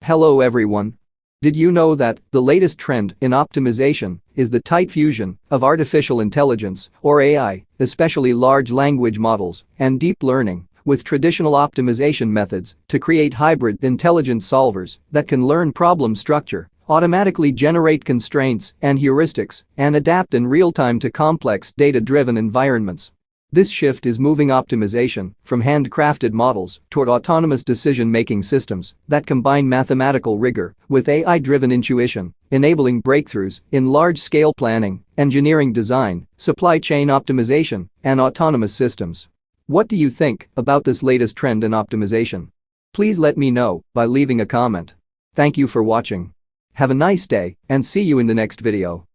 Hello everyone. Did you know that the latest trend in optimization is the tight fusion of artificial intelligence, or AI, especially large language models and deep learning, with traditional optimization methods to create hybrid intelligence solvers that can learn problem structure, automatically generate constraints and heuristics, and adapt in real time to complex data-driven environments? This shift is moving optimization from handcrafted models toward autonomous decision-making systems that combine mathematical rigor with AI-driven intuition, enabling breakthroughs in large-scale planning, engineering design, supply chain optimization, and autonomous systems. What do you think about this latest trend in optimization? Please let me know by leaving a comment. Thank you for watching. Have a nice day and see you in the next video.